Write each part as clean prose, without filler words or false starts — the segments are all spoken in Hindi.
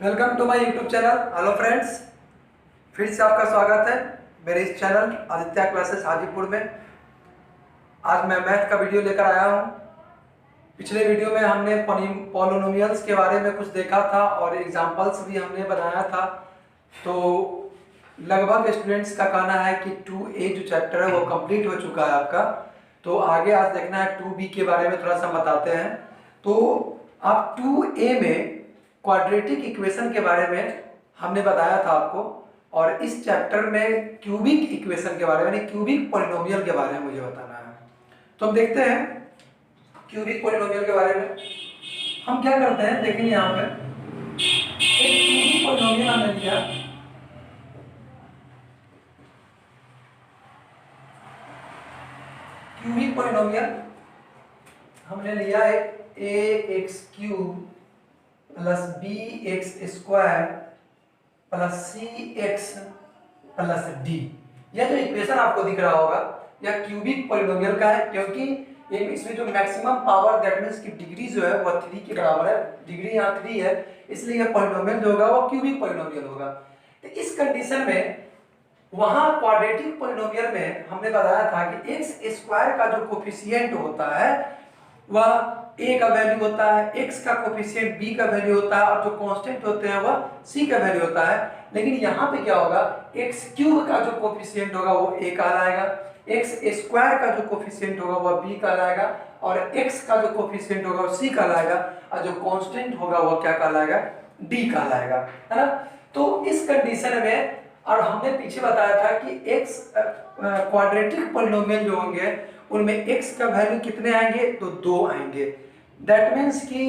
Welcome to my YouTube channel. Hello friends, फिर से आपका स्वागत है मेरे इस चैनल आदित्य क्लासेस हाजीपुर में। आज मैं मैथ का वीडियो लेकर आया हूँ। पिछले वीडियो में हमने पॉलिनोमियल्स के बारे में कुछ देखा था और एग्जांपल्स भी हमने बनाया था। तो लगभग स्टूडेंट्स का कहना है कि 2A जो चैप्टर है वो कंप्लीट हो चुका है आपका। तो आगे आज देखना है 2B के बारे में थोड़ा सा बताते हैं। तो आप 2A में क्वाड्रेटिक इक्वेशन के बारे में हमने बताया था आपको, और इस चैप्टर में क्यूबिक इक्वेशन के बारे में यानी क्यूबिक पॉलिनोमियल के बारे में मुझे बताना है। तो हम देखते हैं क्यूबिक पॉलिनोमियल के बारे में। हम क्या करते हैं देखेंगे, यहाँ पे एक क्यूबिक पॉलिनोमियल हमने लिया। क्यूबिक पॉलिनोमियल हमने लिया है ax³ plus bx² plus cx plus d। यह जो इक्वेशन आपको दिख रहा होगा यह क्यूबिक पॉलिनोमियल का है, क्योंकि इसमें जो मैक्सिमम पावर दैट मींस की डिग्री जो है वह 3 के बराबर है। डिग्री यहाँ 3 है, इसलिए यह पॉलिनोमियल जो होगा वो क्यूबिक पॉलिनोमियल होगा। तो इस कंडीशन में वहां क्वाड्रेटिक पॉलिनोमियल में हमने बताया था कि x² का जो कोफिशिएंट होता है वह a का वैल्यू होता है, x का कोफिशिएंट b का वैल्यू होता है, और जो कांस्टेंट होते हैं वह c का वैल्यू होता है। लेकिन यहाँ पे क्या होगा, x³ का जो कोफिशिएंट होगा वो a कहलाएगा, x² का जो कोफिशिएंट होगा वह b कहलाएगा, और x का जो कोफिशिएंट होगा वो c कहलाएगा, और जो कांस्टेंट होगा वह क्या कहलाएगा, d कहलाएगा, है ना। तो इस कंडीशन में, और हमने पीछे बताया था कि x क्वाड्रेटिक पॉलिनोमियल जो होंगे उनमें x का वैल्यू कितने आएंगे, तो 2 आएंगे। दैट मींस कि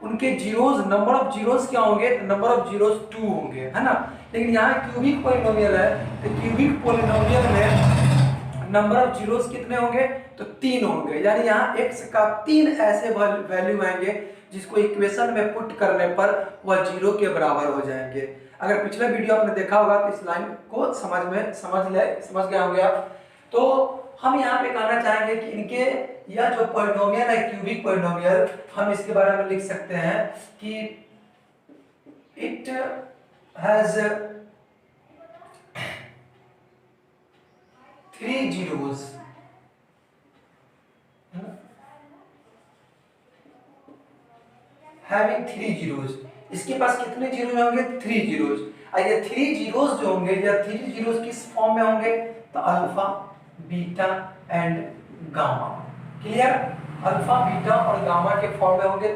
उनके जीरोस, नंबर ऑफ जीरोस क्या होंगे, नंबर ऑफ जीरोस 2 होंगे, है ना। लेकिन यहाँ क्यूबिक पॉलिनोमियल है, तो क्यूबिक पॉलिनोमियल में नंबर ऑफ जीरोस कितने होंगे, तो 3 होंगे। यानी यहाँ x का 3 ऐसे वैल्यू आएंगे जिसको इक्वेशन में पुट करने पर वह 0 के बराबर हो जाएंगे। अगर पिछला वीडियो आपने देखा होगा तो इस लाइन को समझ गए होंगे आप। तो हम यहाँ पे कहना चाहेंगे कि इनके यह जो पॉलिनोमियल है क्यूबिक पॉलिनोमियल, हम इसके बारे में लिख सकते हैं कि it has 3 zeros, having 3 zeros। इसके पास कितने जीरोस होंगे, 3 जीरोस। ये 3 जीरोस जो होंगे या 3 जीरोस किस फॉर्म में होंगे, तो alpha, beta and gamma. Clear, alpha, beta और गामा के फॉर्म में होंगे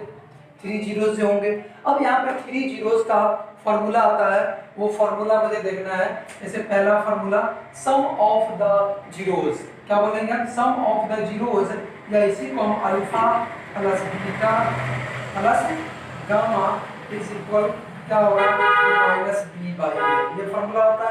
3 जीरोस जो होंगे। अब यहाँ पे 3 जीरोस का फॉर्मूला आता है, वो फॉर्मूला मुझे देखना है। जैसे पहला formula some of the zeros, क्या बोलेंगे, सम ऑफ द जीरोस, या इसी को हम alpha plus beta plus gamma is equal क्या होगा, माइनस b/a। ये फॉर्मूला होता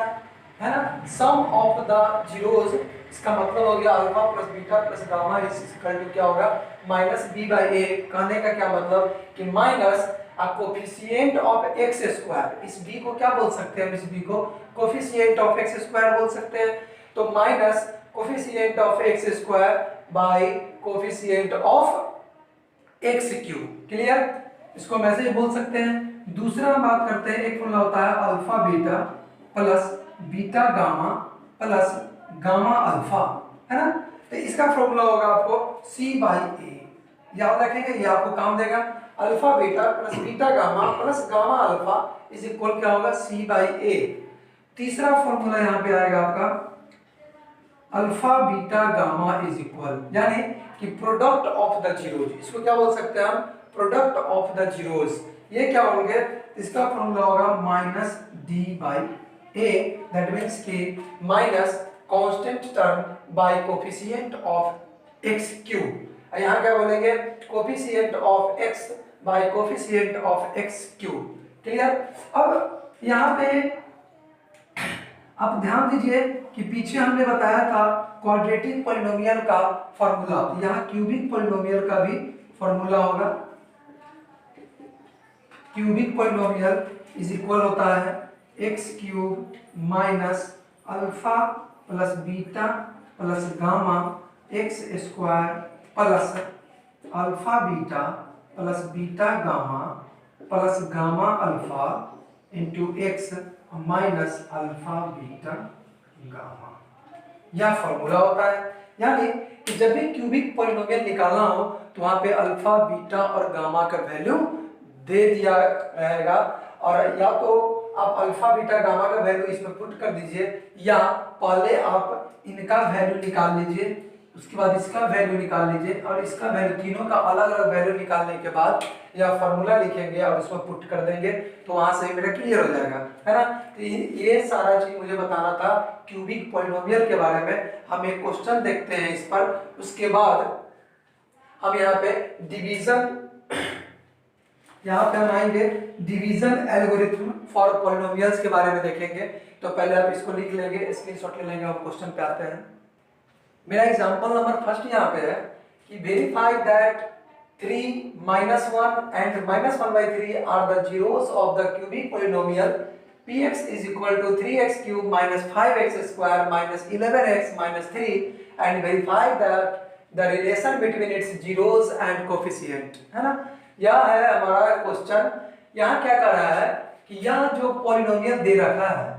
है ना। सम ऑफ द जीरोस, इसका मतलब हो गया alpha plus beta plus gamma is equal to क्या होगा, माइनस b/a। कहने का क्या मतलब कि माइनस कोफिशिएंट ऑफ x², इस b को क्या बोल सकते हैं, हम इस b को कोफिशिएंट ऑफ x² बोल सकते हैं। तो minus coefficient of x² bye coefficient of x³। Clear, इसको हम ऐसे ही बोल सकते हैं। दूसरा हम बात करते हैं, एक फॉर्मूला होता है alpha beta plus beta gamma plus gamma alpha, है ना। तो इसका फॉर्मूला होगा आपको c/a, याद रखेंगे, ये आपको काम देगा। Alpha beta plus beta gamma plus gamma alpha is equal क्या होगा, c/a। तीसरा फॉर्मूला यहाँ पे आएगा आपका alpha beta gamma is equal, यानी कि प्रोडक्ट ऑफ द जीरोस, इसको क्या बोल सकते हैं हम, प्रोडक्ट ऑफ द जीरोस। ये क्या होंगे, इसका फॉर्मूला होगा माइनस d/a। दैट मींस कि minus constant term by coefficient of x³। यहाँ क्या बोलेंगे, coefficient of x bye coefficient of x³। Clear. अब यहाँ पे आप ध्यान दीजिए कि पीछे हमने बताया था क्वाड्रेटिक पॉलिनोमियल का फॉर्मूला, यहाँ क्यूबिक पॉलिनोमियल का भी फॉर्मूला होगा। क्यूबिक पॉलिनोमियल इज इक्वल होता है x³ minus alpha plus beta plus gamma x² plus alpha beta plus beta gamma plus gamma alpha into x minus alpha beta gamma, यह फॉर्मूला होता है। यानी कि जब भी क्यूबिक पॉलिनोमियल निकालना हो तो वहां पे अल्फा बीटा और गामा का वैल्यू दे दिया रहेगा, और या तो आप अल्फा बीटा गामा का वैल्यू इसमें पुट कर दीजिए, या पहले आप इनका वैल्यू निकाल लीजिए, उसके बाद इसका वैल्यू निकाल लीजिए, और इसका वैल्यू, तीनों का अलग अलग वैल्यू निकालने के बाद यह फॉर्मूला लिखेंगे और उसमें पुट कर देंगे, तो वहां से मेरा क्लियर हो जाएगा, है ना। तो ये सारा चीज मुझे बताना था क्यूबिक पॉलिनोमियल के बारे में। हम एक क्वेश्चन देखते हैं इस पर, उसके बाद हम यहाँ पे डिवीजन, यहाँ पे हम आएंगे डिवीजन एल्गोरिथम फॉर पॉलिनोमियल्स के बारे में देखेंगे। तो पहले आप इसको लिख लेंगे, स्क्रीनशॉट ले लेंगे, हम क्वेश्चन पे आते हैं। मेरा एग्जांपल नंबर फर्स्ट यहाँ पे है कि verify that 3 - 1 and -1/3 are the zeros of the cubic polynomial px is equal to 3x cube minus 5x square minus 11x minus 3 and verify that the relation between its zeros and coefficient, है ना। यह है हमारा क्वेश्चन। यहाँ क्या कर रहा है कि यह जो पॉलिनोमियल दे रखा है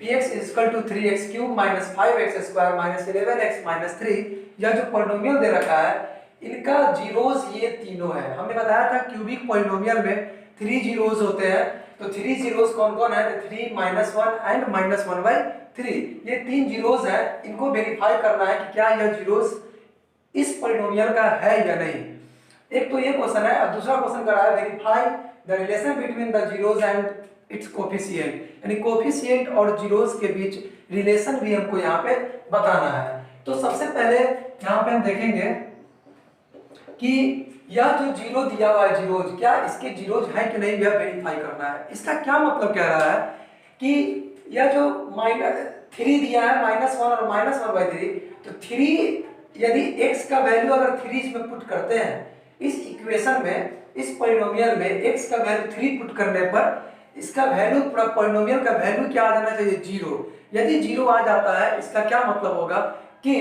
px is equal to 3x cube minus 5x square minus 11x minus 3, यह जो पॉलिनोमियल दे रखा है इनका जीरोस ये तीनों है। हमने बताया था क्यूबिक पॉलिनोमियल में 3 जीरोस होते हैं, तो 3 जीरोस कौन कौन है, 3 - 1 एंड -1/3, ये 3 जीरोस है। इनको वेरीफाई करना है कि क्या यह जीरोस इस पॉलिनोमियल का है या नहीं। एक तो ये क्वेश्चन है, और दूसरा क्वेश्चन कर रहा है verify the relation between the zeros and it's coefficient, यानी कोफिशिएंट और जीरोस के बीच रिलेशन भी हमको यहाँ पे बताना है। तो सबसे पहले यहाँ पे हम देखेंगे कि यह जो जीरो दिया हुआ है जीरोज, क्या इसके जीरोज है कि नहीं, यह वेरीफाई करना है। इसका क्या मतलब कह रहा है कि यह जो -3 दिया है, -1 और -1/3, तो 3 यदि x का वैल्यू अगर 3 इसमें पुट करते हैं इस इक्वेशन में, इस पॉलिनोमियल में x का वैल्यू 3 पुट करने पर इसका वैल्यू, पूरा पॉलिनोमियल का वैल्यू क्या आ जाना चाहिए, 0। यदि 0 आ जाता है इसका क्या मतलब होगा कि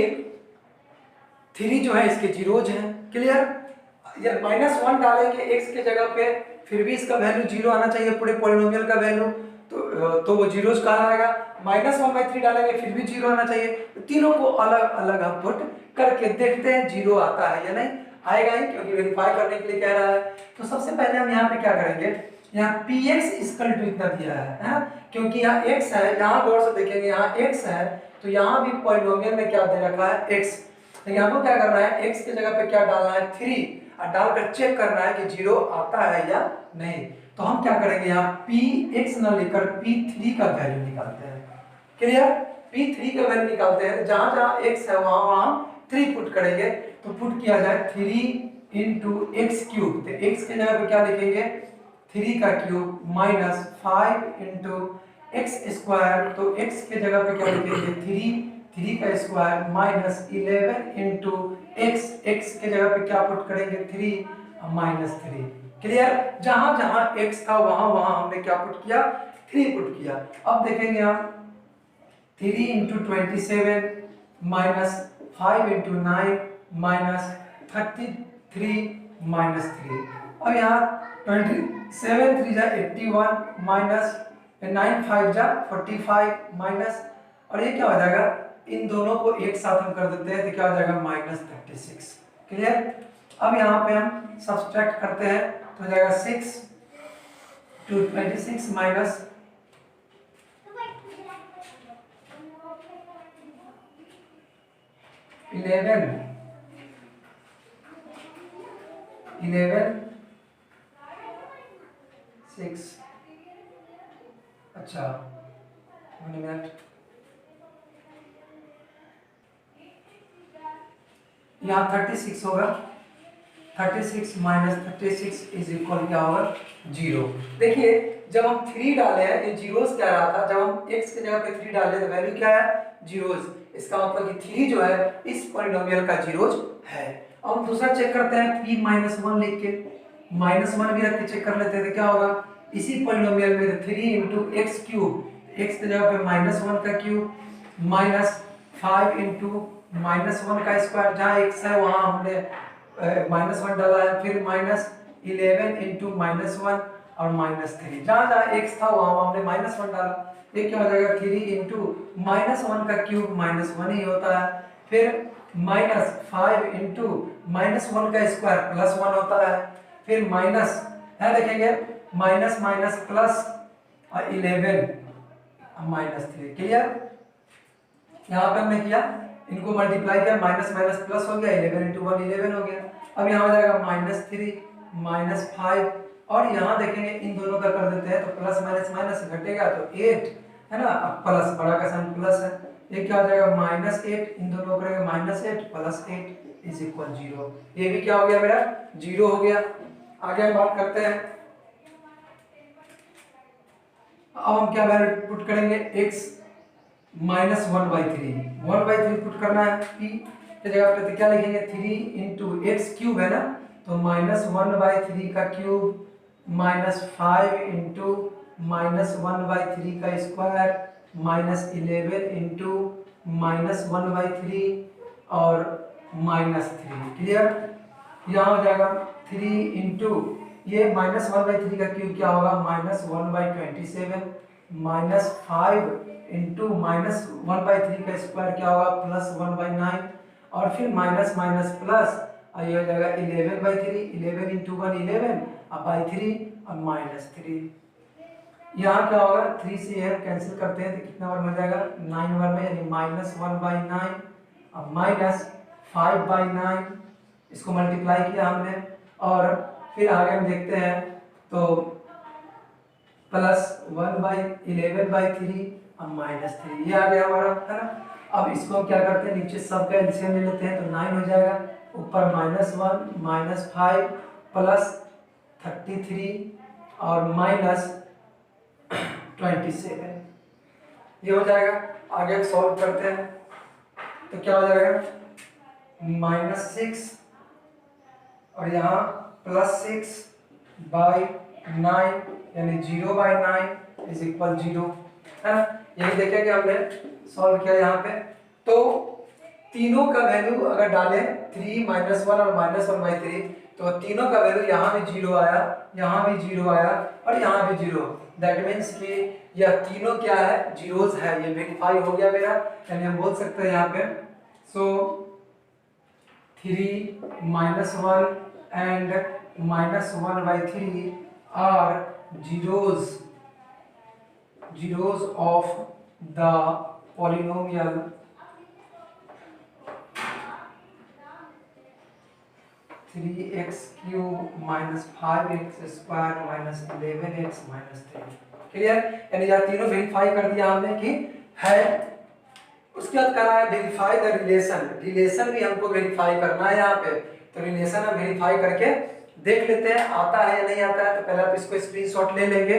3 जो है इसके जीरोज हैं, क्लियर। या -1 डालेंगे x के जगह पे, फिर भी इसका वैल्यू 0 आना चाहिए, पूरे पॉलिनोमियल का वैल्यू, तो वो जीरोज कहाँ आएगा। -1/3 डालेंगे फिर भी 0 आना चाहिए। तो तीनों को अलग अलग हम पुट करके देखते हैं 0 आता है या नहीं, आएगा ही, क्योंकि वेरीफाई करने के लिए कह रहा है। तो सबसे पहले हम यहाँ पे क्या करेंगे, यहाँ px इक्वल टू इतना दिया है, क्योंकि यहाँ x है, यहाँ गौर से देखेंगे यहाँ x है, तो यहाँ भी पॉलिनोमियल में क्या दे रखा है, x। तो यहाँ को क्या करना है, x की जगह पे क्या डालना है, 3, और डालकर चेक करना है कि 0 आता है या नहीं। तो हम क्या करेंगे, यहाँ px न लेकर p3 का वैल्यू निकालते हैं, क्लियर। p3 का वैल्यू निकालते हैं, जहां जहां x है वहां वहां 3 पुट करेंगे। तो पुट किया जाए 3 इंटू एक्स क्यूब, तो x के जगह पे क्या लिखेंगे, 3 का cube minus 5 into x square, तो x के जगह पे क्या लिखेंगे, 3 का square minus 11 into x, x के जगह पे क्या पुट करेंगे, 3 माइनस 3, क्लियर। जहां जहां x था वहां वहां हमने क्या पुट किया, 3 पुट किया। अब देखेंगे हम 3 into 27 minus 5 into 9 minus 33 minus 3। अब यहाँ 27 3 जा 81 माइनस 9 5 जा 45 माइनस, और ये क्या हो जाएगा, इन दोनों को एक साथ हम कर देते हैं तो क्या हो जाएगा, -36, क्लियर। अब यहाँ पे हम सब्सट्रैक्ट करते हैं तो हो जाएगा 6 to 26 माइनस 11 6, अच्छा 1 मिनट, यहाँ 36 होगा, 36 माइनस 36 इज इक्वल क्या होगा, 0। देखिए जब हम 3 डाले हैं, ये जीरोस क्या रहा था, जब हम x की जगह पे 3 डाले तो वैल्यू क्या है, जीरोस। इसका मतलब कि 3 जो है इस पॉलिनोमियल का जीरोस है। अब हम दूसरा चेक करते हैं, p -1 लिख के, -1 भी रख के चेक कर लेते हैं तो क्या होगा, इसी पॉलिनोमियल में 3 इंटू एक्स क्यूब, x की जगह पे -1 का क्यूब माइनस 5 इंटू -1 का स्क्वायर, जहाँ x है वहाँ हमने -1 डाला है, फिर -11 इंटू -1 और -3, जहाँ जहाँ x था वहाँ हमने -1 डाला। ये क्या हो जाएगा 3 इंटू -1 का क्यूब -1 ही होता है, फिर -5 इंटू -1 का स्क्वायर +1 होता है, फिर माइनस है देखेंगे माइनस माइनस प्लस 11 -3। क्लियर? यहाँ पे हमने किया, इनको मल्टीप्लाई किया, माइनस माइनस प्लस हो गया, 11 इंटू 1 11 हो गया। अब यहाँ हो जाएगा -3 -5, और यहाँ देखेंगे इन दोनों का कर देते हैं तो प्लस माइनस माइनस घटेगा तो 8 है ना, अब प्लस बड़ा का साइन प्लस है, ये क्या हो जाएगा -8, इन दोनों करेंगे -8 प्लस 8 इज इक्वल 0। ये भी क्या हो गया मेरा 0 हो गया। आगे हम बात करते हैं, अब हम क्या वैल्यू पुट करेंगे, x -1/3, 1/3 पुट करना है, p की जगह पे तो क्या लिखेंगे 3 इंटू एक्स क्यूब है ना, तो -1/3 का क्यूब -5 इंटू -1/3 का स्क्वायर -11 इंटू -1/3 और -3। क्लियर? यहाँ हो जाएगा 3 इंटू ये -1/3 का क्यूब क्या होगा -1/27 -5 इंटू -1/3 का स्क्वायर क्या होगा +1/9 और फिर माइनस माइनस प्लस, और ये हो जाएगा 11/3, 11 इंटू 1 11 अब बाई 3 और -3। यहाँ क्या होगा 3 से हम कैंसिल करते हैं तो कितना बार मिल जाएगा 9 बार में, यानी -1/9 अब -5/9, इसको मल्टीप्लाई किया हमने और फिर आगे हम देखते हैं तो +1/11/3 अब -3, ये आ गया हमारा है ना। अब इसको क्या करते हैं, नीचे सब का एलसीएम ले लेते हैं तो 9 हो जाएगा, ऊपर -1 -5 प्लस 33 और -27, ये हो जाएगा। आगे सॉल्व करते हैं तो क्या हो जाएगा -6 और यहाँ +6/9 यानी 0/9 इज इक्वल 0 है ना। यही देखेंगे हमने सॉल्व किया यहाँ पे, तो तीनों का वैल्यू अगर डालें 3 -1 और -1/3 तो तीनों का वैल्यू यहाँ भी 0 आया, यहाँ भी 0 आया और यहाँ भी 0। दैट मीन्स कि यह तीनों क्या है जीरोस है, ये वेरीफाई हो गया मेरा, यानी हम बोल सकते हैं यहाँ पे सो 3 -1 and -1/3 are zeros of the polynomial 3x³ -5x² -11x -3। Clear? यानी यह तीनों वेरीफाई कर दिया हमने कि है। उसके बाद करा है वेरीफाई द रिलेशन, रिलेशन भी हमको वेरीफाई करना है यहाँ पे, तो रिलेशन हम वेरीफाई करके देख लेते हैं आता है या नहीं आता है। तो पहले आप इसको स्क्रीनशॉट ले लेंगे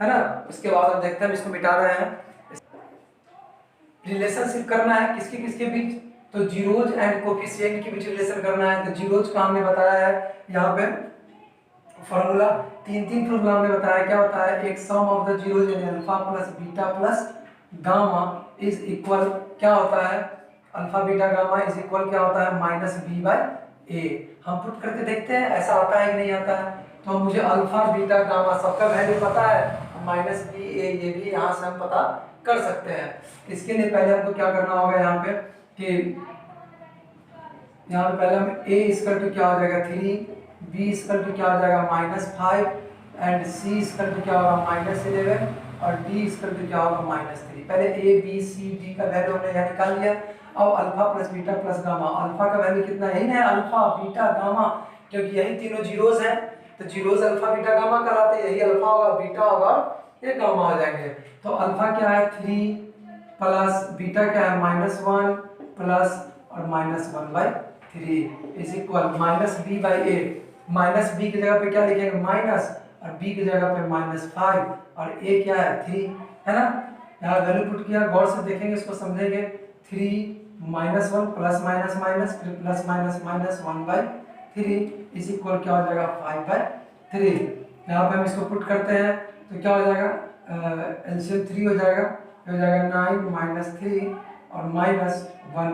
है ना, उसके बाद हम देखते हैं, हम इसको मिटा रहे हैं। रिलेशनशिप करना है किसके किसके बीच, तो जीरोज एंड कोफिशिएंट के बीच रिलेशन करना है। तो जीरोज का हमने बताया है यहाँ पे फॉर्मूला, तीन फॉर्मूला हमने बताया, क्या होता है एक सम ऑफ द जीरोज यानी alpha plus beta plus gamma is equal क्या होता है, alpha beta gamma is equal क्या होता है -b/a। हम पुट करके देखते हैं ऐसा आता है कि नहीं आता है। तो मुझे अल्फा बीटा गामा सबका वैल्यू पता है, -ba ये भी यहाँ से हम पता कर सकते हैं। इसके लिए पहले हमको क्या करना होगा यहाँ पे कि यहाँ पे पहले हम a इक्वल टू क्या हो जाएगा 3, b इक्वल टू क्या हो जाएगा -5 एंड c इक्वल टू क्या होगा -11 और d इक्वल टू क्या होगा -3। पहले a b c d का वैल्यू हमने यहाँ निकाल लिया। अब alpha plus beta plus gamma, alpha का वैल्यू कितना है, यही ना अल्फा बीटा गामा, क्योंकि यही तीनों जीरोस हैं तो जीरोस अल्फा बीटा गामा कहलाते हैं, यही अल्फा होगा बीटा होगा ये गामा हो जाएंगे। तो अल्फा क्या है 3 प्लस बीटा क्या है -1 प्लस और -1/3 इज इक्वल -b/a। -b की जगह पे क्या लिखेंगे माइनस और b की जगह पे -5 और a क्या है 3 है ना। यहाँ वैल्यू पुट किया, गौर से देखेंगे इसको समझेंगे। 3 -1 प्लस माइनस माइनस फिर plus minus minus 1/3 is equal क्या हो जाएगा 5/3। यहाँ पे हम इसको पुट करते हैं तो क्या हो जाएगा एलसीएम 3 हो जाएगा 9 -3 और -1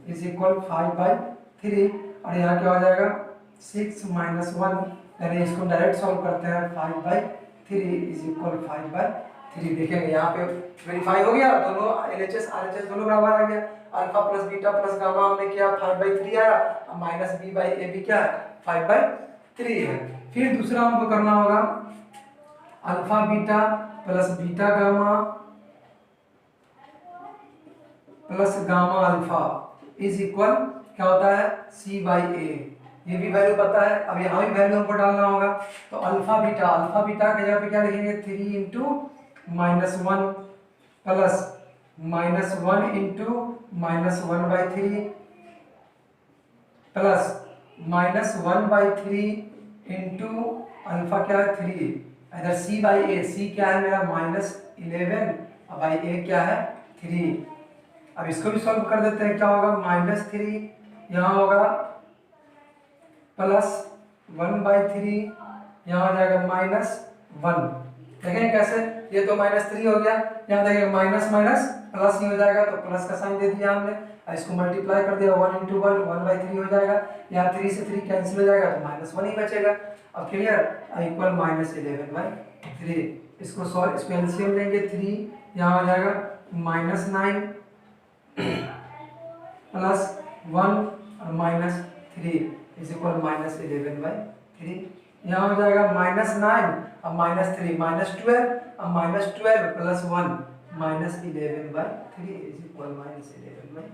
इज इक्वल 5/3 और यहाँ क्या हो जाएगा 6 -1 यानी इसको डायरेक्ट सॉल्व करते हैं 5/3 इज इक्वल 5/3। देखेंगे यहाँ पे वेरीफाई हो गया, दोनों LHS RHS दोनों बराबर आ गया। Alpha plus beta plus gamma हमने किया 5/3 आया, अब माइनस बी बाई ए भी क्या है 5/3 है। फिर दूसरा हमको करना होगा alpha beta plus beta gamma plus gamma alpha is equal क्या होता है C बाई ए। ये भी वैल्यू पता है, अब यहाँ भी वैल्यू हमको डालना होगा। तो अल्फा बीटा के जगह पे क्या लिखेंगे 3 into -1 plus -1 into -1/3 plus -1/3 into alpha क्या है 3, इधर C बाई ए, C क्या है मेरा -11 और बाई ए क्या है 3। अब इसको भी सॉल्व कर देते हैं, क्या होगा -3 यहाँ होगा प्लस 1/3 यहाँ हो जाएगा -1। देखें कैसे, ये तो -3 हो गया, यहाँ देखिए माइनस माइनस प्लस ही हो जाएगा, तो प्लस का साइन दे दिया हमने, इसको मल्टीप्लाई कर दिया 1 इंटू 1 1/3 हो जाएगा, यहाँ 3 से 3 कैंसिल हो जाएगा तो -1 ही बचेगा। अब क्लियर, इक्वल -11/3। इसको सॉल्व, इसको एलसीएम लेंगे 3 यहाँ हो जाएगा -9 प्लस 1 और -3 इज इक्वल -11/3। यहाँ हो जाएगा -9 अब -3 -12 अब -12 प्लस 1 -11/3 इज इक्वल -11/3।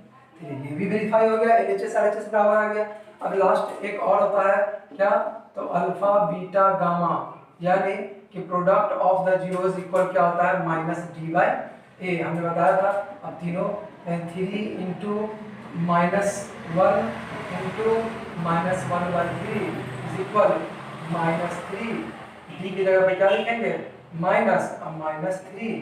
ये भी वेरीफाई हो गया, LHS RHS बराबर आ गया। अब लास्ट एक और होता है क्या, तो अल्फा बीटा गामा, यानी कि product of the zeros equal क्या होता है -D/A, हमने बताया था। अब तीनों 3 into -1 into -1/3 is equal -3। D की जगह पे क्या लिखेंगे माइनस, अब -3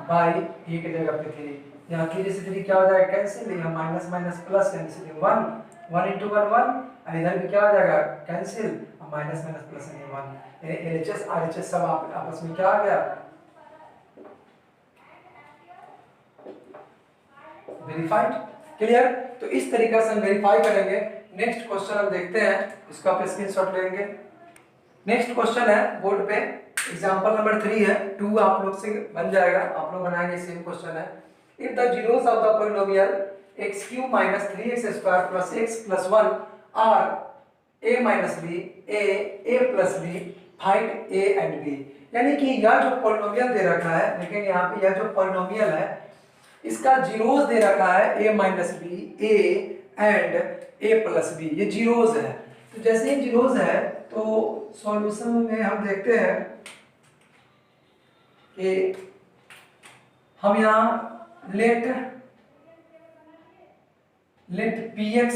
बाई ए की जगह पे 3, यहाँ 3 से 3 क्या हो जाएगा कैंसिल, यहाँ minus minus plus cancel 1 into 1 1, इधर भी क्या हो जाएगा cancel, minus minus plus 1। LHS RHS सब आपस में क्या आ गया वेरीफाइड। क्लियर, तो इस तरीके से हम वेरीफाई करेंगे। नेक्स्ट क्वेश्चन हम देखते हैं, इसको आप स्क्रीनशॉट लेंगे। नेक्स्ट क्वेश्चन है बोर्ड पे, एग्जांपल नंबर 3 है, 2 आप लोग से बन जाएगा, आप लोग बनाएंगे, सेम क्वेश्चन है। If the zeros of the polynomial x³ - 3x² + x + 1 are a - b a + b, find a and b। यानी कि यह जो पॉलिनोमियल दे रखा है, देखेंगे यहाँ पे, यह जो पॉलिनोमियल है इसका जीरोस दे रखा है a - b a and a + b, ये जीरोस है। तो जैसे ही जीरोस है तो सॉल्यूशन में हम देखते हैं कि हम यहाँ let px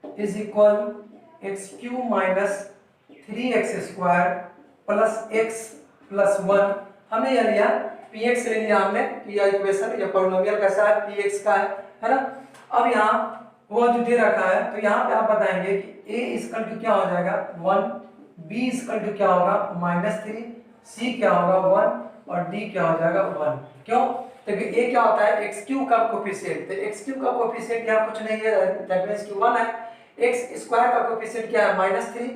is equal x³ - 3x² + x + 1, हमने यह लिया px ले लिया हमने कि यह इक्वेशन, यह पॉलिनोमियल कैसा है px का है ना। अब यहाँ वो जो दे रखा है, तो यहाँ पे आप बताएंगे कि a इक्वल टू क्या हो जाएगा 1, b इक्वल टू क्या होगा -3, c क्या होगा 1 और d क्या हो जाएगा 1। क्यों, क्योंकि a क्या होता है x³ का कोफिशिएंट, तो x³ का कोफिशिएंट यहाँ कुछ नहीं है, दैट मींस कि 1 है। x² का कोफिशिएंट क्या है -3,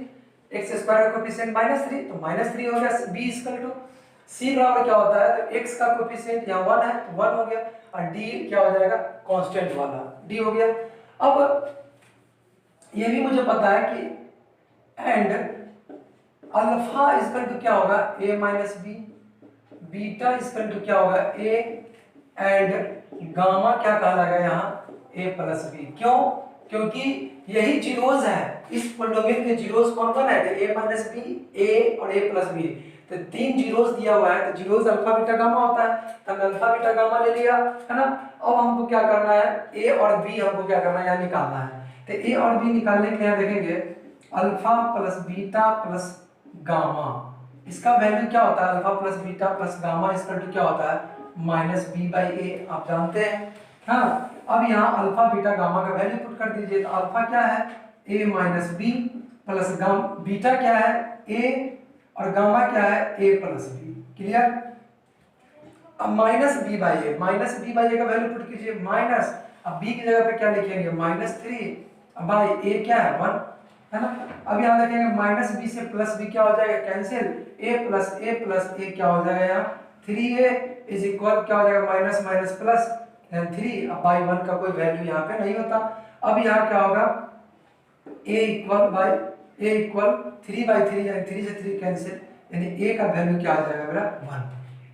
x² का कोफिशिएंट -3, तो -3 हो गया। b इक्वल टू c बराबर क्या होता है, तो x का कोफिशिएंट यहाँ 1 है तो 1 हो गया, और d क्या हो जाएगा कांस्टेंट वाला d हो गया। अब ये भी मुझे पता है कि एंड अल्फा इक्वल टू क्या होगा a - b, beta equal to क्या होगा a एंड गामा क्या कहलाएगा यहाँ a + b। क्यों, क्योंकि यही जीरोस है, इस पॉलिनोमियल के जीरोस कौन कौन है, a - b a और a + b, तो 3 जीरोस दिया हुआ है, तो जीरोस अल्फा बीटा गामा होता है, तो हमने अल्फा बीटा गामा ले लिया है ना। अब हमको क्या करना है, a और b हमको क्या करना है यहाँ निकालना है। तो a और b निकालने के लिए यहाँ देखेंगे alpha plus beta plus gamma, इसका वैल्यू क्या होता है, alpha plus beta plus gamma equal to क्या होता है -b/a, आप जानते हैं। हाँ, अब यहाँ अल्फा बीटा गामा का वैल्यू पुट कर दीजिए, तो अल्फा क्या है a - b plus gamma, beta क्या है a और गामा क्या है a + b। क्लियर, अब -b/a का वैल्यू पुट कीजिए माइनस, अब b की जगह पे क्या लिखेंगे -3 बाई a क्या है 1, है ना। अब यहाँ देखेंगे माइनस बी से प्लस बी क्या हो जाएगा, कैंसिल, ए प्लस ए क्या हो जाएगा यहाँ 3a इज इक्वल क्या हो जाएगा माइनस माइनस प्लस 3, अब बाई 1 का कोई वैल्यू यहाँ पे नहीं होता। अब यहाँ क्या होगा a इक्वल 3/3 यानी 3 से 3 कैंसिल, यानी a का वैल्यू क्या आ जाएगा मेरा 1,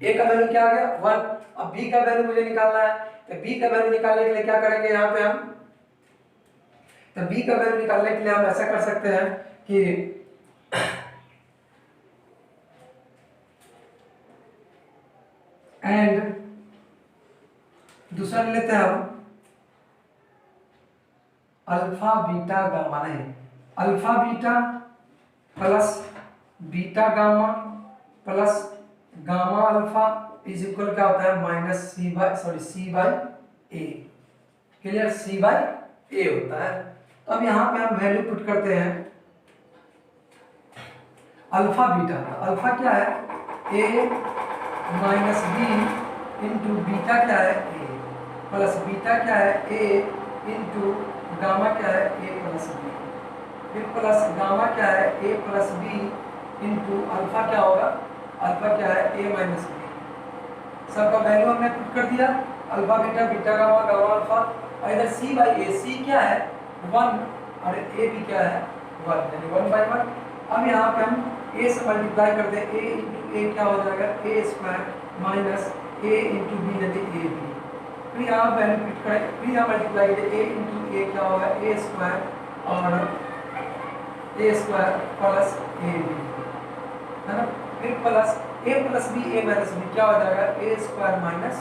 a का वैल्यू क्या आ गया 1। अब b का वैल्यू मुझे निकालना है, तो b का वैल्यू निकालने के लिए क्या करेंगे यहाँ पे हम, तो b का वैल्यू निकालने के लिए हम ऐसा कर सकते हैं कि एंड दूसरा ले लेते हैं हम अल्फा बीटा गामा, नहीं alpha beta plus beta gamma plus gamma alpha is equal क्या होता है minus C by A, clear, C by A होता है। तो अब यहाँ पे हम वैल्यू पुट करते हैं अल्फा बीटा, अल्फा क्या है ए माइनस बी इंटू बीटा क्या है ए प्लस बीटा क्या है ए इंटू गामा क्या है ए प्लस बी, फिर प्लस गामा क्या है ए प्लस बी इंटू अल्फा क्या होगा, अल्फा क्या है ए माइनस बी। सबका वैल्यू हमने पुट कर दिया, alpha beta beta gamma gamma alpha, और इधर सी बाई ए, सी क्या है 1 और ए भी क्या है 1 यानी 1/1। अब यहाँ पे हम a से मल्टीप्लाई कर दें, a इंटू ए क्या हो जाएगा A square minus A into B यानी ए बी, फिर यहाँ वैल्यू पुट करें, फिर यहाँ मल्टीप्लाई करें a इंटू ए क्या होगा ए स्क्वायर और A square plus A B, है ना, फिर plus A plus B A minus B क्या हो जाएगा A square minus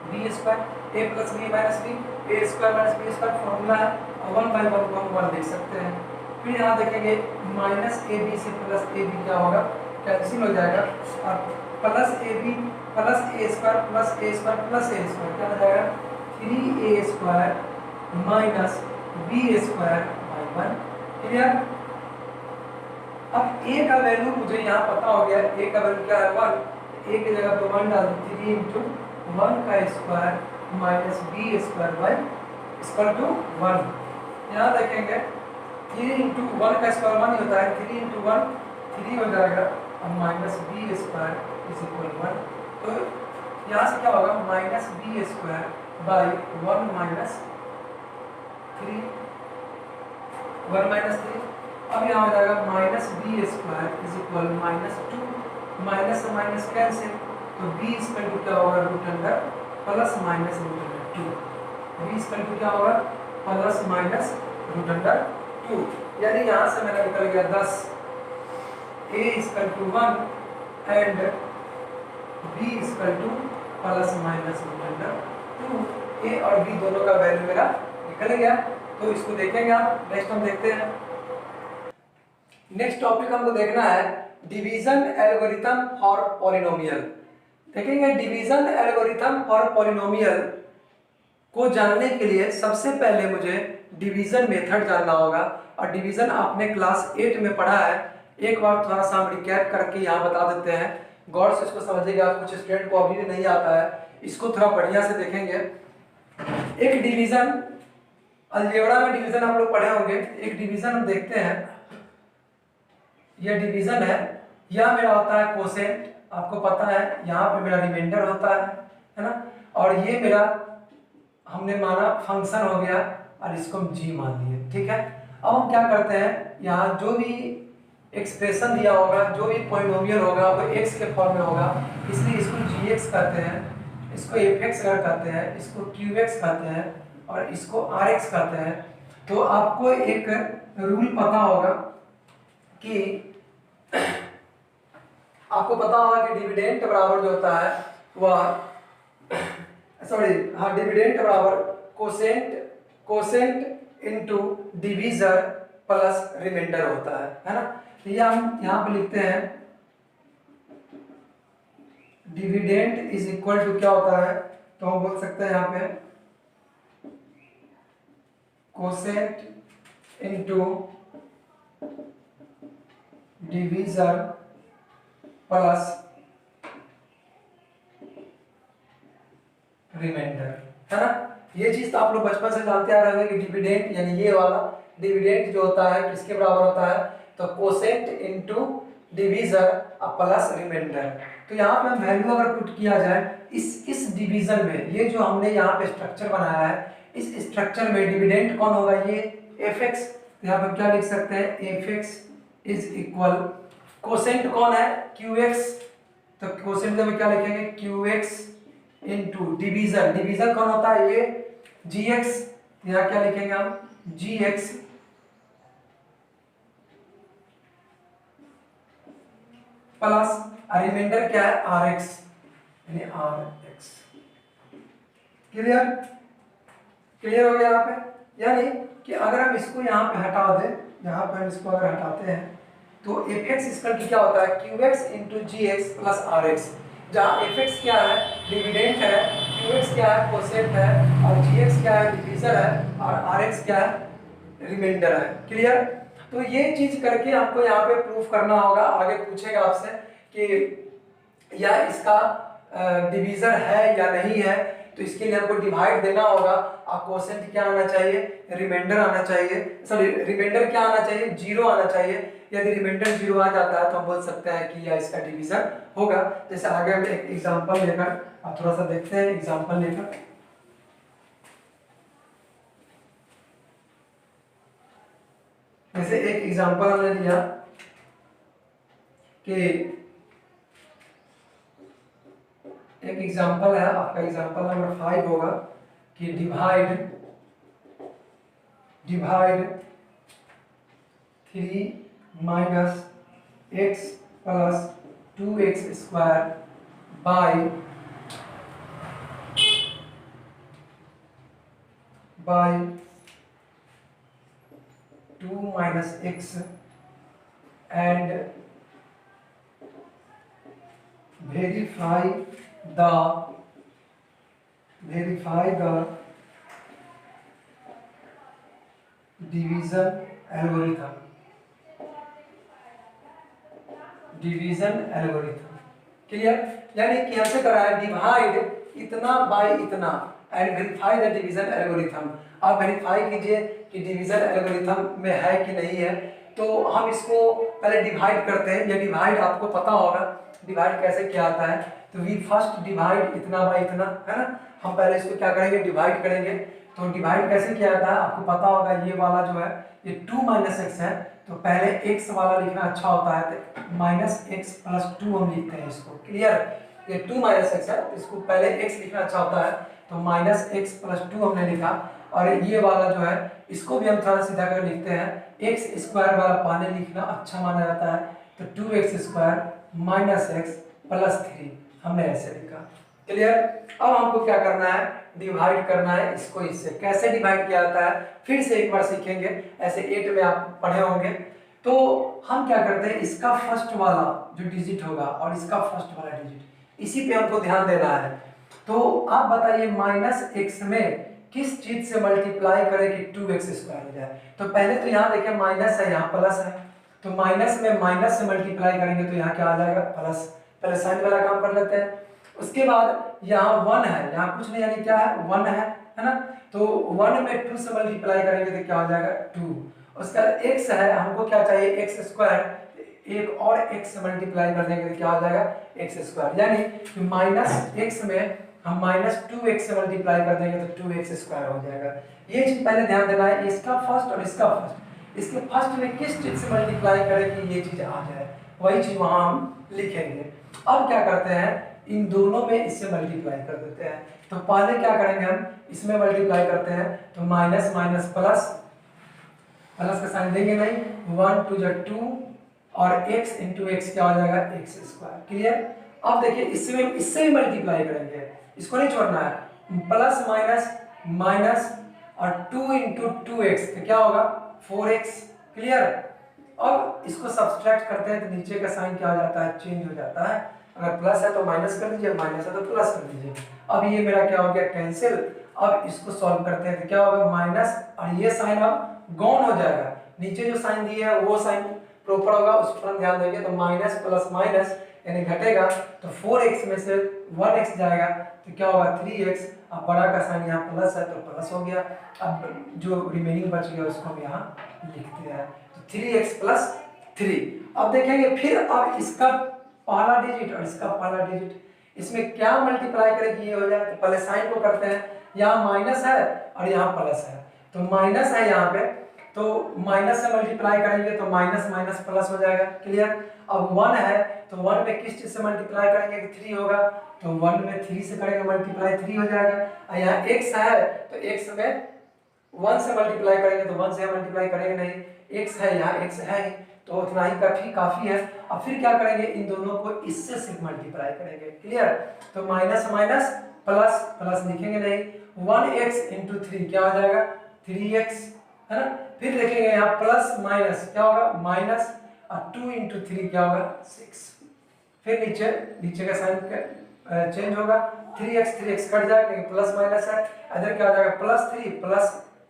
B square, A plus B minus B, A square minus B square formula है, और 1/1 को हम 1 लिख सकते हैं। फिर यहाँ देखेंगे माइनस ए बी से प्लस ए बी क्या होगा कैंसिल हो जाएगा, और plus A b plus a square plus a square plus a square क्या हो जाएगा 3a square minus B square by 1, clear. अब a का वैल्यू मुझे यहाँ पता हो गया, a का वैल्यू क्या है 1, a की जगह पे 1 डाल दो, 3 इंटू 1 का square minus B square by equal to 1। यहाँ देखेंगे 3 इंटू 1 का स्क्वायर 1 ही होता है, 3 इंटू 1 3 हो जाएगा और minus B square is equal 1। तो यहाँ से क्या होगा minus B square by 1 minus 3, 1 minus 3। अब यहाँ हो जाएगा minus B square is equal minus 2, minus से माइनस कैंसिल, तो बी स्क्वायर टू क्या होगा root under plus minus root under 2, b square to क्या होगा प्लस माइनस रूट अंडर 2, यानी यहाँ से मेरा निकल गया 10, a equal to 1 and b equal to plus minus root under 2, a और b दोनों का वैल्यू मेरा निकल गया। तो इसको देखेंगे आप, नेक्स्ट हम देखते हैं। नेक्स्ट टॉपिक हमको देखना है डिवीजन एल्गोरिथम फॉर पॉलिनोमियल। देखेंगे डिवीजन एल्गोरिथम फॉर पॉलिनोमियल को जानने के लिए सबसे पहले मुझे डिवीजन मेथड जानना होगा, और डिवीजन आपने क्लास 8 में पढ़ा है, एक बार थोड़ा सा हम रिकैप करके यहाँ बता देते हैं, गौर से इसको समझिएगा, कुछ स्टूडेंट को अभी भी नहीं आता है, इसको थोड़ा बढ़िया से देखेंगे। एक डिवीजन अलजेब्रा में डिवीजन आप लोग पढ़े होंगे, एक डिवीजन हम देखते हैं, यह डिवीजन है, यह मेरा होता है कोसेंट, आपको पता है, यहाँ पे मेरा रिमाइंडर होता है ना, और ये मेरा हमने माना फंक्शन हो गया और इसको हम g मान लिए, ठीक है। अब हम क्या करते हैं, यहाँ जो भी एक्सप्रेशन दिया होगा, जो भी पॉलिनोमियल होगा वो x के फॉर्म में होगा, इसलिए इसको gx कहते हैं, इसको fx कहते हैं, इसको qx कहते हैं और इसको rx कहते हैं। तो आपको एक रूल पता होगा कि आपको पता होगा कि डिविडेंड बराबर जो होता है वह डिविडेंड बराबर quotient into divisor plus remainder होता है ना। तो ये हम यहाँ पे लिखते हैं डिविडेंड इज इक्वल टू क्या होता है, तो हम बोल सकते हैं यहाँ पे quotient into divisor plus remainder, है ना। ये चीज तो आप लोग बचपन से जानते आ रहे हैं कि डिविडेंड यानी ये वाला डिविडेंड जो होता है किसके बराबर होता है, तो quotient into divisor plus remainder. तो यहाँ पे हम वैल्यू अगर पुट किया जाए इस डिवीजन में, ये जो हमने यहाँ पे स्ट्रक्चर बनाया है, इस स्ट्रक्चर में डिविडेंड कौन होगा, ये एफ एक्स। यहाँ पे क्या लिख सकते हैं, F x is equal, quotient कौन है, क्यू एक्स, तो कोसेंट में क्या लिखेंगे, Q x into divisor, divisor कौन होता है, ये जी एक्स, यहाँ क्या लिखेंगे हम, जी एक्स प्लस रिमाइंडर क्या है, आर एक्स, यानी आर एक्स। क्लियर, क्लियर हो गया यहाँ पे। यानी कि अगर हम इसको यहाँ पे हटा दें, यहाँ पे हम इसको अगर हटाते हैं तो एफ एक्स इसका क्या होता है, q x into g x plus r x, जहाँ एफ एक्स क्या है, डिविडेंड है, क्यू एक्स क्या है, कोसेंट है, और जी एक्स क्या है, डिवीजर है, और आर एक्स क्या है, रिमाइंडर है। क्लियर। तो ये चीज करके आपको यहाँ पे प्रूफ करना होगा, आगे पूछेगा आपसे कि या इसका डिवीजर है या नहीं है, तो इसके लिए हमको डिवाइड देना होगा, और कोसेंट क्या आना चाहिए, रिमाइंडर आना चाहिए, सॉरी रिमाइंडर क्या आना चाहिए, जीरो आना चाहिए। यदि रिमाइंडर जीरो आ जाता है तो हम बोल सकते हैं कि यह इसका डिवीजर होगा। जैसे आगे हम एक एग्जांपल लेकर आप थोड़ा सा देखते हैं, एग्जांपल लेकर। जैसे एक एग्जांपल हमने लिया कि एक एग्जांपल है आपका, एग्जांपल नंबर 5 होगा कि divide 3 minus x plus 2x square by 2 minus x and verify the division algorithm, clear. यानी कि हमसे करा है डिवाइड इतना बाय इतना and verify the division algorithm. आप वेरीफाई कीजिए कि डिवीजन एल्गोरिथम में है कि नहीं है। तो हम इसको पहले डिवाइड करते हैं, ये डिवाइड आपको पता होगा डिवाइड कैसे किया आता है। तो वी फर्स्ट डिवाइड इतना बाय इतना, है ना। हम पहले इसको क्या करेंगे, डिवाइड करेंगे। तो डिवाइड कैसे किया जाता है आपको पता होगा, ये वाला जो है ये 2 माइनस एक्स है, तो पहले x वाला लिखना अच्छा होता है, तो माइनस एक्स प्लस 2 हम लिखते हैं इसको। क्लियर, ये 2 माइनस एक्स है, इसको पहले x लिखना अच्छा होता है, तो माइनस एक्स प्लस 2 हमने लिखा। और ये वाला जो है इसको भी हम थोड़ा सीधा कर लिखते हैं, एक्स स्क्वायर वाला पहले लिखना अच्छा माना जाता है, तो 2x square minus x plus 3 हमने ऐसे लिखा। क्लियर। अब हमको क्या करना है, डिवाइड करना है इसको इससे। कैसे डिवाइड किया जाता है फिर से एक बार सीखेंगे, ऐसे 8 में आप पढ़े होंगे। तो हम क्या करते हैं, इसका फर्स्ट वाला जो डिजिट होगा और इसका फर्स्ट वाला डिजिट, इसी पे हमको ध्यान देना है। तो आप बताइए माइनस एक्स में किस चीज से मल्टीप्लाई करें कि 2x स्क्वायर हो जाए। तो पहले तो यहाँ देखिए माइनस है, यहाँ प्लस है, तो माइनस में माइनस से मल्टीप्लाई करेंगे तो यहाँ क्या आ जाएगा, प्लस। पहले साइन वाला काम कर लेते हैं। उसके बाद यहाँ 1 है, यहाँ कुछ नहीं यानी क्या है 1 है ना। तो 1 में 2 से मल्टीप्लाई करेंगे तो क्या हो जाएगा 2। उसका x है, हमको क्या चाहिए x स्क्वायर, एक और x से मल्टीप्लाई कर देंगे तो क्या हो जाएगा x स्क्वायर। यानी कि माइनस x में हम माइनस 2x से मल्टीप्लाई कर देंगे तो 2x स्क्वायर हो जाएगा। ये चीज पहले ध्यान देना है, इसका फर्स्ट और इसका फर्स्ट, इसके फर्स्ट में किस चीज से मल्टीप्लाई करें कि ये चीज आ जाए, वही चीज वहां हम लिखेंगे। अब क्या करते हैं, इन दोनों में इससे मल्टीप्लाई कर देते हैं। तो पहले क्या करेंगे, हम इसमें मल्टीप्लाई करते हैं, तो माइनस माइनस प्लस, प्लस का साइन देंगे नहीं, 1 2 जा 2 और x इंटू एक्स क्या हो जाएगा x स्क्वायर। क्लियर। अब देखिए इससे भी मल्टीप्लाई करेंगे, इसको नहीं छोड़ना है, प्लस माइनस माइनस और 2 इंटू 2x तो क्या होगा 4x। क्लियर। अब इसको सब्सट्रैक्ट करते हैं तो नीचे का साइन क्या हो जाता है, चेंज हो जाता है। अगर प्लस है तो माइनस कर दीजिए, माइनस है तो प्लस कर दीजिए। अब ये मेरा क्या हो गया कैंसिल। अब इसको सॉल्व करते हैं तो क्या होगा माइनस, और ये साइन अब गॉन हो जाएगा, नीचे जो साइन दिया है वो साइन प्रॉपर होगा, उस पर ध्यान देंगे। तो माइनस प्लस माइनस यानी घटेगा, तो 4x में से 1x जाएगा तो क्या होगा 3x। अब बड़ा का साइन यहाँ प्लस है तो प्लस हो गया। अब जो रिमेनिंग बच गया उसको हम यहाँ लिखते हैं, तो 3x प्लस 3। अब देखेंगे फिर अब इसका पहला डिजिट और इसका पहला डिजिट, इसमें क्या मल्टीप्लाई करें ये हो जाए, तो पहले साइन को करते हैं। यहाँ माइनस है और यहाँ प्लस है, तो माइनस है यहाँ पे, तो माइनस से मल्टीप्लाई करेंगे तो माइनस माइनस प्लस हो जाएगा, क्लियर। अब 1 है तो 1 में किस चीज से मल्टीप्लाई करेंगे कि 3 होगा, तो 1 में 3 से करेंगे मल्टीप्लाई 3 हो जाएगा। और यहाँ x है तो x में 1 से मल्टीप्लाई करेंगे तो 1 से मल्टीप्लाई करेंगे नहीं, x है यहाँ x है तो उतना ही काफी है। अब फिर क्या करेंगे, इन दोनों को इससे सिर्फ मल्टीप्लाई करेंगे, क्लियर। तो माइनस माइनस प्लस प्लस लिखेंगे नहीं, 1x इंटू 3 क्या हो जाएगा 3x, है ना। फिर देखेंगे यहाँ प्लस माइनस क्या होगा माइनस, और 2 इंटू 3 क्या होगा 6। फिर नीचे का साइन चेंज होगा, 3x कट जाएगा क्योंकि प्लस माइनस है, इधर क्या हो जाएगा प्लस 3 प्लस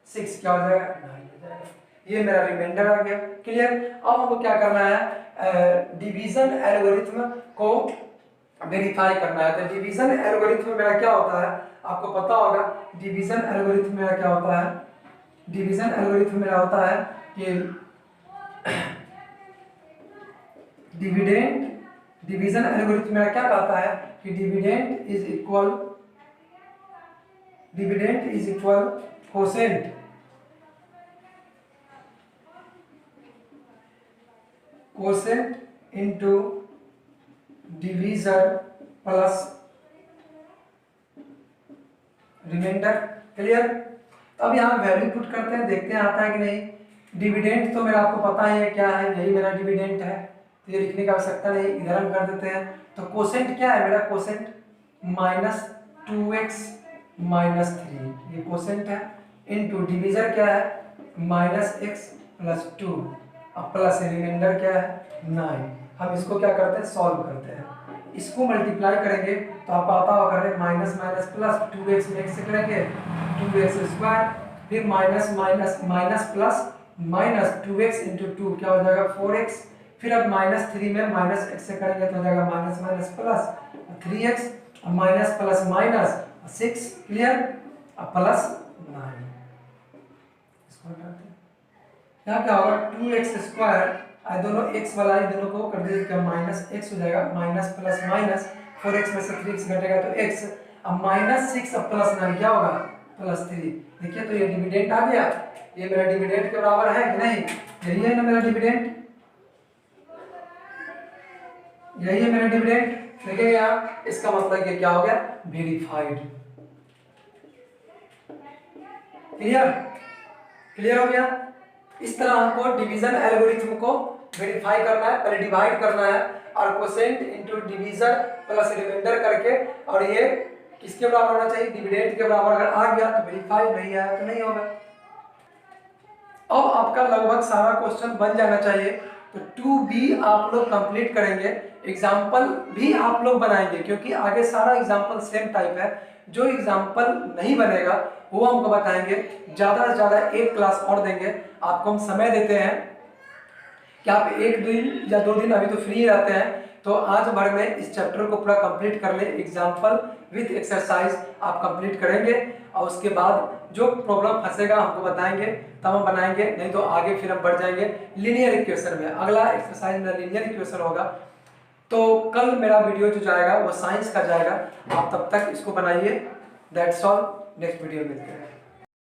6 क्या हो जाएगा 9 हो जाएगा। ये मेरा रिमाइंडर आ गया, क्लियर। अब हमको क्या करना है, डिवीजन एल्गोरिथम को वेरीफाई करना है। तो डिवीजन एल्गोरिथम मेरा क्या होता है आपको पता होगा, डिवीजन एल्गोरिथम मेरा क्या होता है, डिवीजन एल्गोरिथम मेरा होता है कि डिवीजन एल्गोरिथम मेरा क्या कहता है कि dividend is equal quotient into divisor plus remainder, clear. तो अब यहाँ वैल्यू पुट करते हैं, देखते हैं आता है कि नहीं। डिविडेंड तो मेरा आपको पता है क्या है, यही मेरा डिविडेंड है, तो ये लिखने की आवश्यकता नहीं, इधर हम कर देते हैं। तो कोसेंट क्या है मेरा, कोसेंट माइनस 2x माइनस 3, ये कोसेंट है, इनटू डिवीजर क्या है माइनस x प्लस 2, अब प्लस रिमाइंडर क्या है 9। हम इसको क्या करते हैं सॉल्व करते हैं, इसको मल्टीप्लाई करेंगे तो आपको आता होगा करें माइनस माइनस प्लस 2x में x से करेंगे 2x स्क्वायर, फिर minus minus minus plus minus 2x into 2 क्या हो जाएगा 4x, फिर अब माइनस 3 में माइनस x से करेंगे तो हो जाएगा minus minus plus 3x, minus plus minus 6, clear. अब प्लस 9, इसको हटाते हैं, यहाँ क्या होगा 2x स्क्वायर, दोनों x वाला है दोनों को कर दीजिए माइनस x हो जाएगा, माइनस प्लस माइनस 4x में से 3x घटेगा तो x, अब माइनस 6 अब प्लस 9 क्या होगा प्लस 3। देखिए तो ये डिविडेंड आ गया, ये मेरा डिविडेंड के बराबर है कि नहीं, यही है ना मेरा डिविडेंड, यही है मेरा डिविडेंड। देखिए यहाँ इसका मतलब ये क्या हो गया वेरीफाइड, क्लियर हो गया। इस तरह हमको डिवीजन एल्गोरिथम को वेरीफाई करना है, पहले डिवाइड करना है और quotient into divisor plus remainder करके, और ये किसके बराबर होना चाहिए डिविडेंड के बराबर, अगर आ गया तो वेरीफाई, नहीं आया तो नहीं होगा। अब आपका लगभग सारा क्वेश्चन बन जाना चाहिए, तो 2B आप लोग कंप्लीट करेंगे, एग्जाम्पल भी आप लोग बनाएंगे क्योंकि आगे सारा एग्जाम्पल सेम टाइप है। जो एग्जाम्पल नहीं बनेगा वो हमको बताएंगे, ज़्यादा से ज़्यादा एक क्लास और देंगे आपको, हम समय देते हैं कि आप 1 दिन या 2 दिन अभी तो फ्री रहते हैं, तो आज भर में इस चैप्टर को पूरा कंप्लीट कर ले, एग्जाम्पल विथ एक्सरसाइज आप कंप्लीट करेंगे, और उसके बाद जो प्रॉब्लम फंसेगा हमको बताएंगे तब हम बनाएंगे, नहीं तो आगे फिर हम बढ़ जाएंगे लीनियर इक्वेशन में। अगला एक्सरसाइज मेरा लीनियर इक्वेशन होगा, तो कल मेरा वीडियो जो जाएगा वो साइंस का जाएगा, आप तब तक इसको बनाइए। दैट्स ऑल, नेक्स्ट वीडियो मिलते हैं।